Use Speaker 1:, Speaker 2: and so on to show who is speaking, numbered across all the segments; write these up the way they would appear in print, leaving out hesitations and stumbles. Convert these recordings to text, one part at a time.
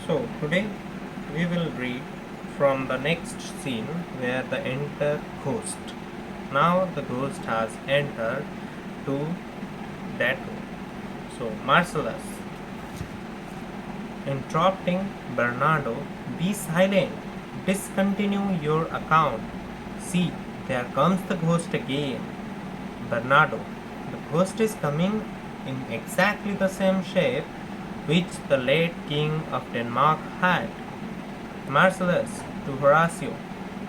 Speaker 1: So today we will read from the next scene where the enter ghost. Now the ghost has entered to that room. So Marcellus interrupting Bernardo, be silent. Discontinue your account. See, there comes the ghost again. Bernardo, the ghost is coming in exactly the same shape which the late king of Denmark had. Marcellus to Horatio,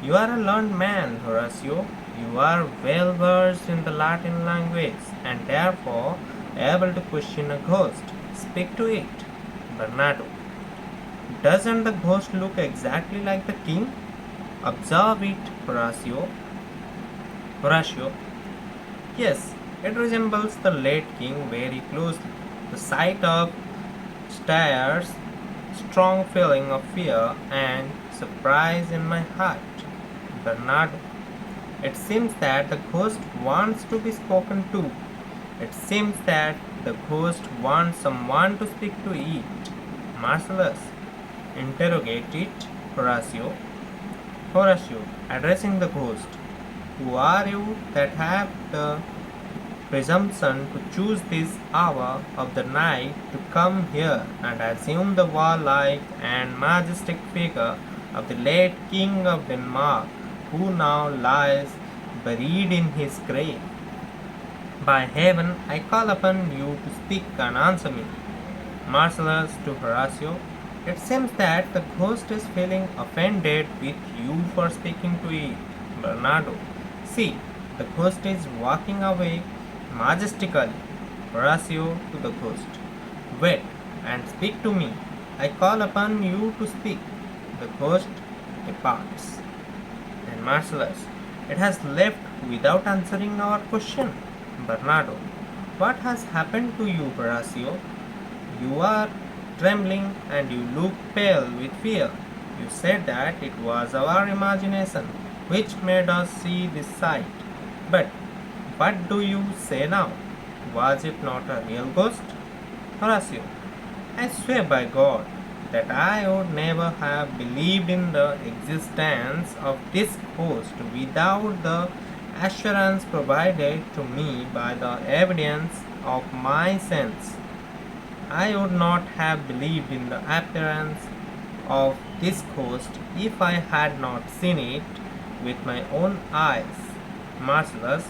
Speaker 1: you are a learned man, Horatio. You are well versed in the Latin language and therefore able to question a ghost. Speak to it. Bernardo, doesn't the ghost look exactly like the king? Observe it, Horatio. Horatio, yes, it resembles the late king very closely. The sight of stirs strong feeling of fear and surprise in my heart. Bernardo, it seems that the ghost wants to be spoken to. It seems that the ghost wants someone to speak to it. Marcellus, interrogate it, Horatio. Horatio, addressing the ghost. Who are you that have the presumption to choose this hour of the night to come here and assume the warlike and majestic figure of the late King of Denmark, who now lies buried in his grave? By heaven, I call upon you to speak and answer me. Marcellus to Horatio, it seems that the ghost is feeling offended with you for speaking to it. Bernardo, see, the ghost is walking away majestically. Horatio to the ghost, wait and speak to me. I call upon you to speak. The ghost departs. And Marcellus, it has left without answering our question. Bernardo, what has happened to you, Horatio? You are trembling and you look pale with fear. You said that it was our imagination which made us see this sight. But what do you say now? Was it not a real ghost? Horatio, I swear by God that I would never have believed in the existence of this ghost without the assurance provided to me by the evidence of my sense. I would not have believed in the appearance of this ghost if I had not seen it with my own eyes. Marcellus,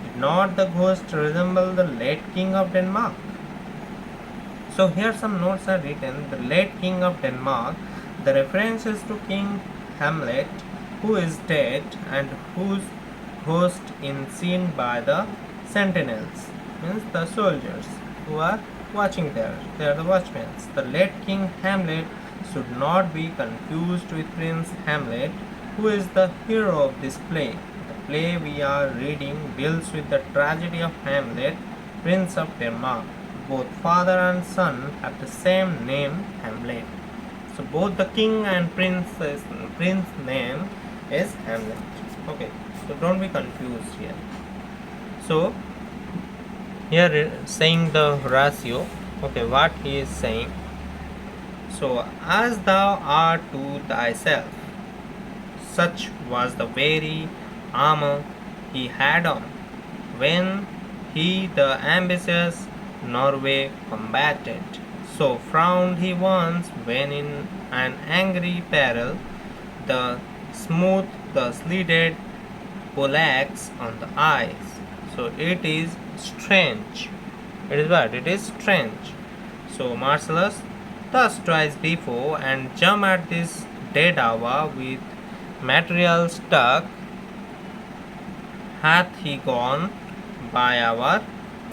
Speaker 1: did not the ghost resemble the late king of Denmark? So here some notes are written. The late king of Denmark, the references to King Hamlet, who is dead and whose ghost is seen by the sentinels, means the soldiers who are watching there. They are the watchmen. The late King Hamlet should not be confused with Prince Hamlet, who is the hero of this play. The play we are reading deals with the tragedy of Hamlet, Prince of Denmark. Both father and son have the same name, Hamlet. So both the king and prince name is Hamlet. Okay, so don't be confused here. So here saying the Horatio, okay, what he is saying. So as thou art to thyself, such was the very armor he had on when he the ambitious Norway combated. So frowned he once when in an angry peril the smooth the slided poleaxe on the ice. So it is strange. It is what? It is strange. So Marcellus, thus twice before and jump at this dead hour with material stuck, hath he gone by our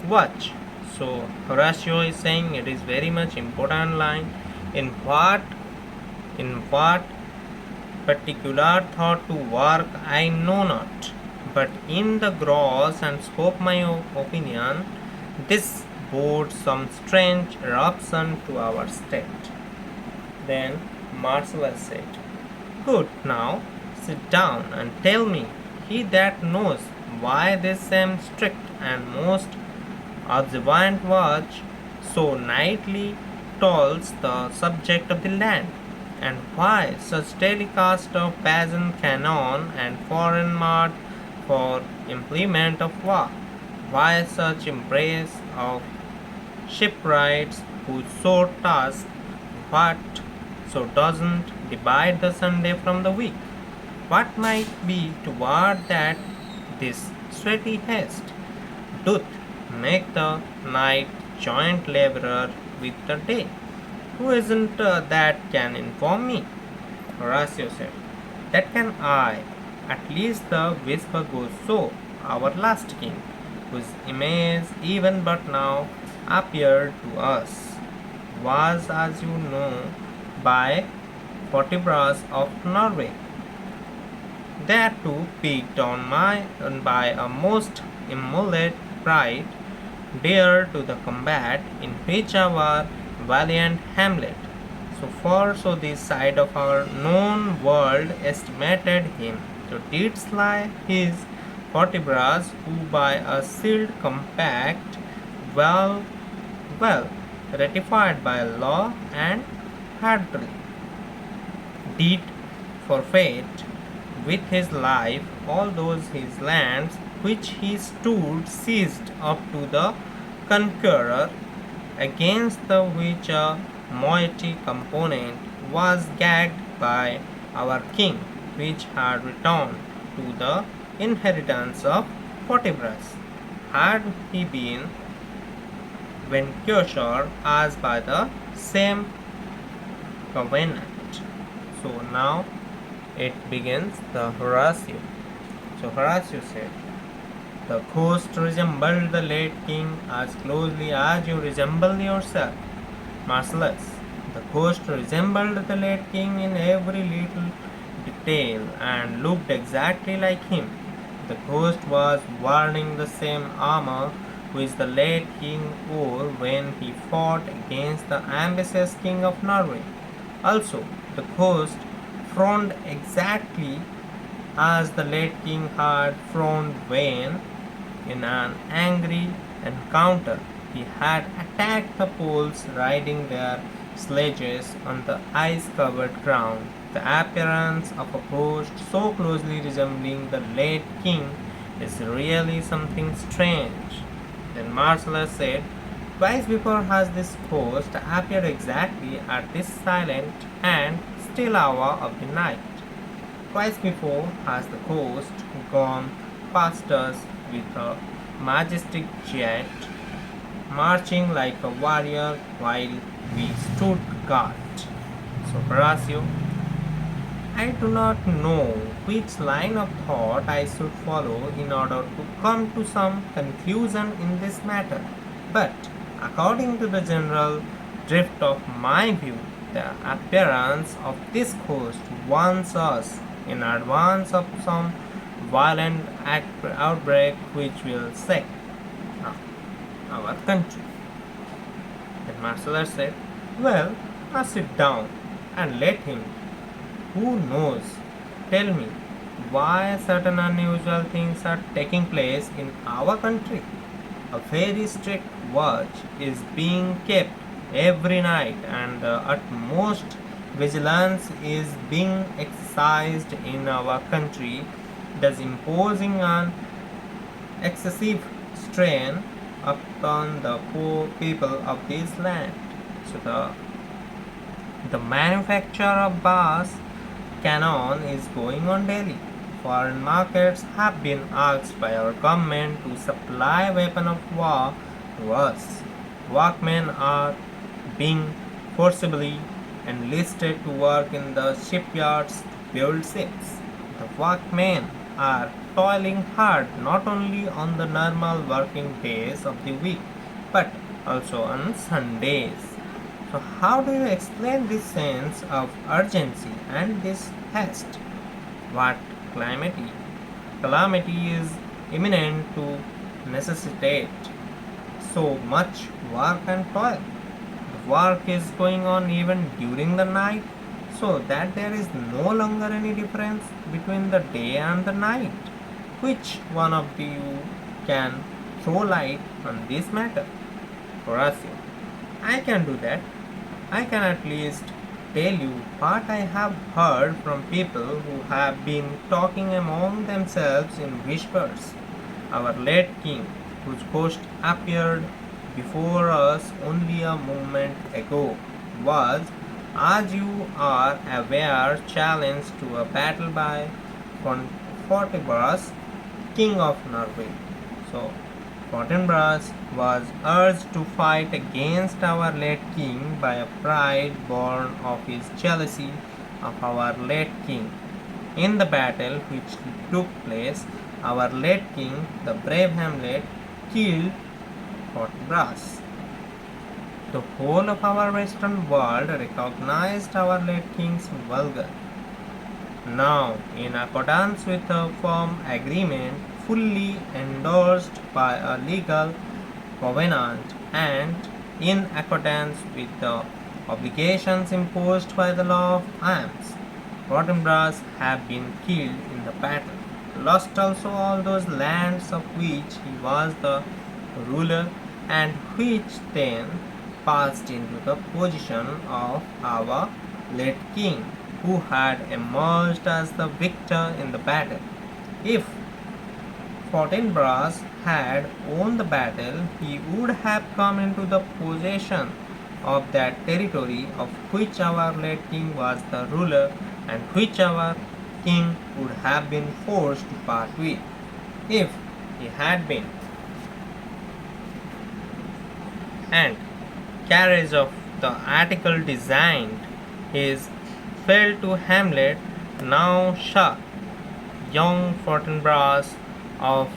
Speaker 1: watch. So Horatio is saying it is very much important line. In what particular thought to work I know not, but in the gross and scope my opinion, this bodes some strange eruption to our state. Then Marcellus said, good, now sit down and tell me, he that knows why this same strict and most observant watch so nightly tolls the subject of the land, and why such telecast of pagan canon and foreign mart for implement of war? Why such embrace of shipwrights whose sole task what so doesn't divide the Sunday from the week? What might be toward that this sweaty haste doth make the night joint laborer with the day? Who isn't that can inform me? Horatio said, that can I. At least the whisper goes so. Our last king, whose image even but now appeared to us, was, as you know, by Fortibras of Norway. Thereto piqued on by a most immolate pride, dare to the combat in which our valiant Hamlet, so far so this side of our known world estimated him, to did sly his Fortibras, who by a sealed compact, well, well, ratified by law and heraldry, did forfeit with his life all those his lands which he stood seized up to the conqueror, against the which a moiety component was gagged by our king, which had returned to the inheritance of Fortibras, had he been vanquished as by the same covenant. So now it begins the Horatio. So Horatio said, the ghost resembled the late king as closely as you resemble yourself. Marcellus, the ghost resembled the late king in every little detail and looked exactly like him. The ghost was wearing the same armor which the late king wore when he fought against the ambitious king of Norway. Also, the ghost frowned exactly as the late king had frowned when, in an angry encounter, he had attacked the Poles riding their sledges on the ice-covered ground. The appearance of a ghost so closely resembling the late king is really something strange. Then Marcellus said, twice before has this ghost appeared exactly at this silent and still hour of the night. Twice before has the ghost gone past us with a majestic jet, marching like a warrior while we stood guard. So Horatio, I do not know which line of thought I should follow in order to come to some conclusion in this matter, but according to the general drift of my view, the appearance of this ghost warns us in advance of some violent outbreak which will shake our country. Then Marcellus said, well, now sit down and let him who knows tell me why certain unusual things are taking place in our country. A very strict watch is being kept every night, and the utmost vigilance is being exercised in our country, thus imposing an excessive strain upon the poor people of this land. So the manufacture of brass cannon is going on daily. Foreign markets have been asked by our government to supply weapons of war to us. Workmen are being forcibly enlisted to work in the shipyards to build ships. The workmen are toiling hard not only on the normal working days of the week but also on Sundays. So, how do you explain this sense of urgency and this haste? What calamity is imminent to necessitate so much work and toil? The work is going on even during the night, so that there is no longer any difference between the day and the night. Which one of you can throw light on this matter? Horatio, I can do that. I can at least tell you what I have heard from people who have been talking among themselves in whispers. Our late king, whose ghost appeared before us only a moment ago, was, as you are aware, challenged to a battle by Fortibras, king of Norway. So, Fortinbras was urged to fight against our late king by a pride born of his jealousy of our late king. In the battle which took place, our late king, the brave Hamlet, killed Fortinbras. The whole of our western world recognized our late king's valor. Now, in accordance with a firm agreement fully endorsed by a legal covenant and in accordance with the obligations imposed by the law of arms, Fortinbras have been killed in the battle, lost also all those lands of which he was the ruler and which then passed into the possession of our late king, who had emerged as the victor in the battle. If Fortinbras had won the battle, he would have come into the possession of that territory of which our late king was the ruler and which our king would have been forced to part with if he had been. And carriage of the article designed is fell to Hamlet, now Shah, young Fortinbras of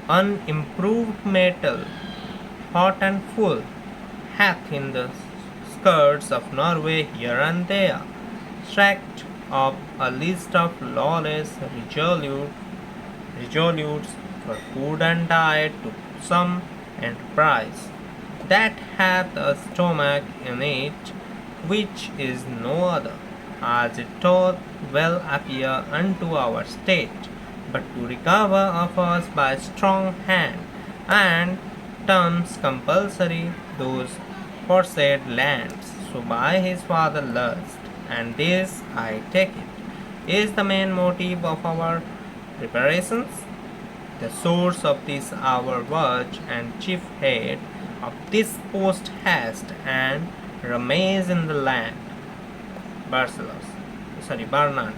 Speaker 1: unimproved metal, hot and full, hath in the skirts of Norway here and there, stacked up a list of lawless resolutes for food and diet to some enterprise that hath a stomach in it which is no other, as it doth well appear unto our state, but to recover of us by strong hand, and terms compulsory those foresaid lands, so by his father lust, and this, I take it, is the main motive of our preparations, the source of this our watch and chief head of this post haste and remains in the land. Bernardo.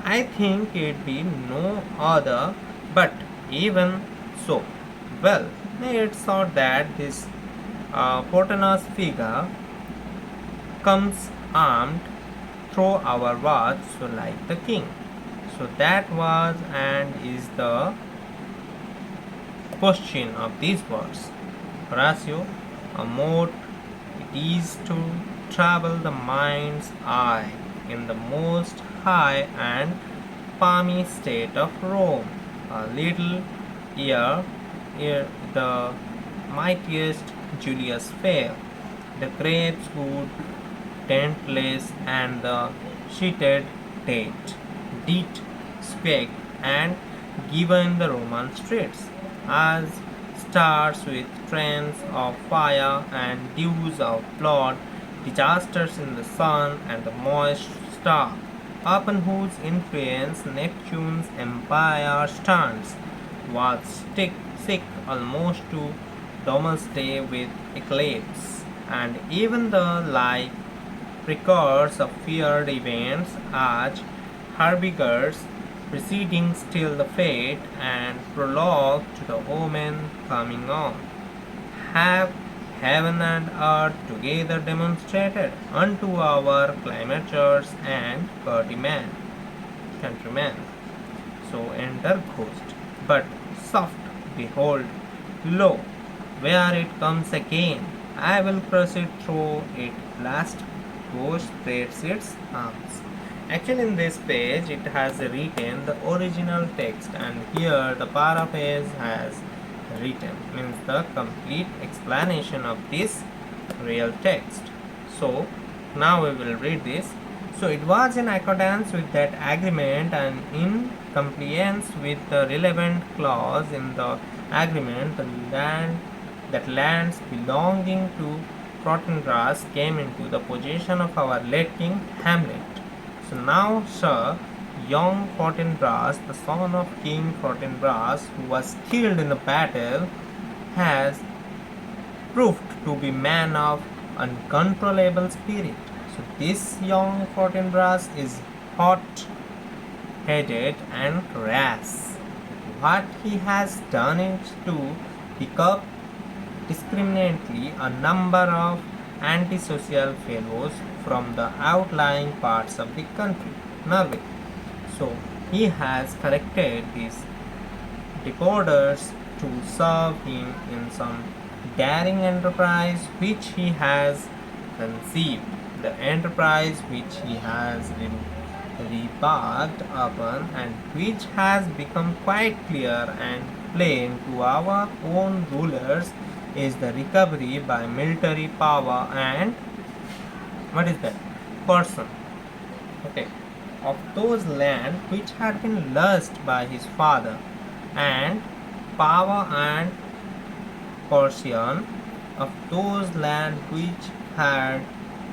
Speaker 1: I think it be no other, but even so. Well, it's thought that this Portanus figure comes armed through our watch, so like the king. So that was and is the question of these words. Horatio, a mote it is to travel the mind's eye in the most high and palmy state of Rome. A little ere the mightiest Julius fell, the grapes wood tentless and the sheeted did squeak and given the Roman streets as stars with trains of fire and dews of blood, disasters in the sun and the moist star, upon whose influence Neptune's empire stands, was sick almost to domesday with eclipse, and even the like precursors of feared events as harbingers preceding still the fate and prologue to the omen coming on, have heaven and earth together demonstrated unto our climatures and countrymen. So enter ghost, but soft, behold, lo, where it comes again. I will crush it through it last. Ghost spreads its arms. Actually, in this page, it has written the original text, and here the paraphrase has written, means the complete explanation of this real text. So, now we will read this. So, it was in accordance with that agreement and in compliance with the relevant clause in the agreement, that lands belonging to Fortinbras came into the possession of our late king Hamlet. So now, sir, young Fortinbras, the son of King Fortinbras, who was killed in the battle, has proved to be man of uncontrollable spirit. So this young Fortinbras is hot-headed and rash. What he has done is to pick up discriminately a number of antisocial fellows from the outlying parts of the country, Norway. So he has corrected these decoders to serve him in some daring enterprise which he has conceived, the enterprise which he has remarked upon and which has become quite clear and plain to our own rulers is the recovery by military power and what is that? Person. Okay. Of those land which had been lost by his father and power and portion of those land which had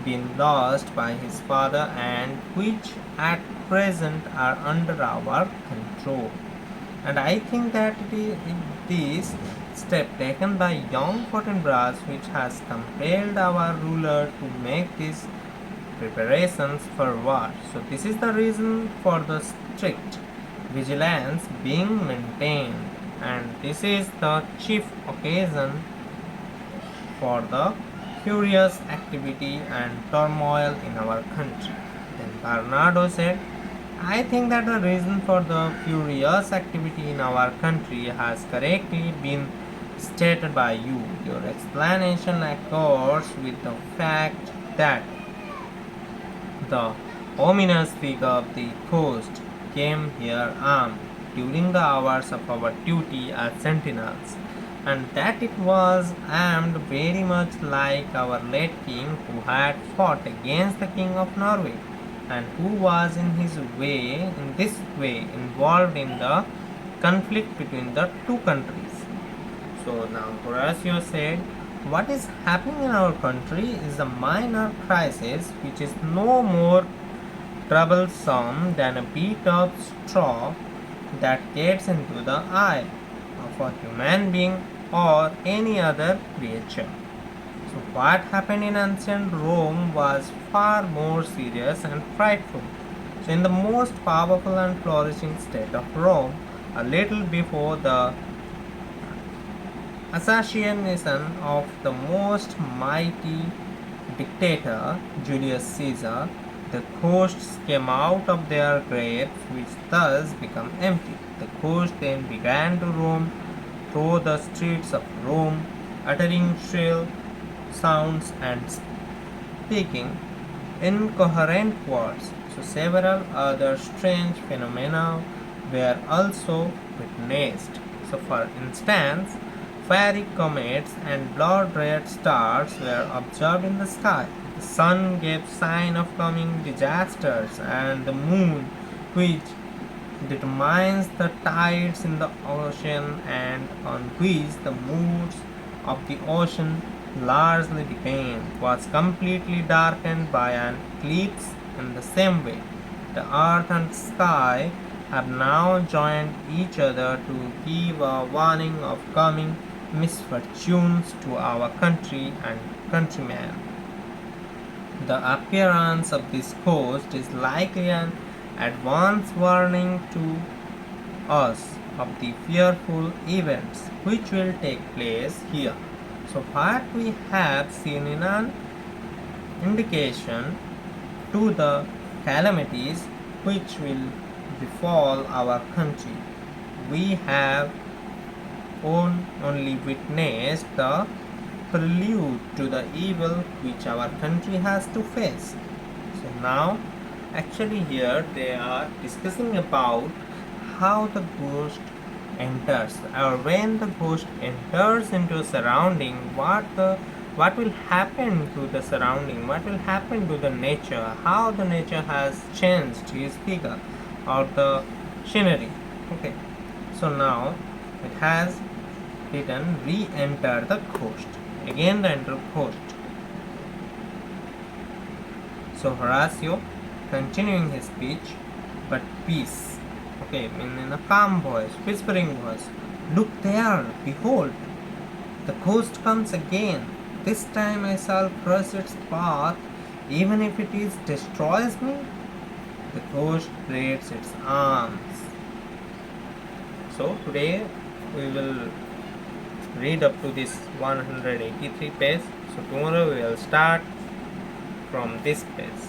Speaker 1: been lost by his father and which at present are under our control. And I think that this step taken by young Fortinbras which has compelled our ruler to make these preparations for war. So this is the reason for the strict vigilance being maintained, and this is the chief occasion for the furious activity and turmoil in our country. Then Bernardo said, I think that the reason for the furious activity in our country has correctly been stated by you. Your explanation accords with the fact that the ominous figure of the ghost came here armed during the hours of our duty as sentinels, and that it was armed very much like our late king who had fought against the king of Norway and who was in this way involved in the conflict between the two countries. So now Horatio said, what is happening in our country is a minor crisis which is no more troublesome than a bit of straw that gets into the eye of a human being or any other creature. So what happened in ancient Rome was far more serious and frightful. So in the most powerful and flourishing state of Rome, a little before the assassination of the most mighty dictator Julius Caesar, the ghosts came out of their graves, which thus became empty. The ghosts then began to roam through the streets of Rome, uttering shrill sounds and speaking incoherent words. So several other strange phenomena were also witnessed. So for instance, fiery comets and blood-red stars were observed in the sky. The sun gave sign of coming disasters, and the moon, which determines the tides in the ocean and on which the moods of the ocean largely depend, was completely darkened by an eclipse. In the same way, the earth and sky have now joined each other to give a warning of coming misfortunes to our country and countrymen. The appearance of this ghost is likely an advance warning to us of the fearful events which will take place here. So what we have seen in an indication to the calamities which will befall our country. We have only witnessed the prelude to the evil which our country has to face. So now, actually here they are discussing about how the ghost enters, or when the ghost enters into a surrounding, what will happen to the surrounding, what will happen to the nature, how the nature has changed his figure or the scenery. Okay, so now it has written re-enter the ghost. Again the enter ghost. So Horatio, continuing his speech, but peace. Okay, in a calm voice, whispering voice. Look there, behold, the ghost comes again. This time I shall crush its path, even if it is destroys me. The ghost spreads its arms. So today we will read up to this 183 page. So tomorrow we will start from this page.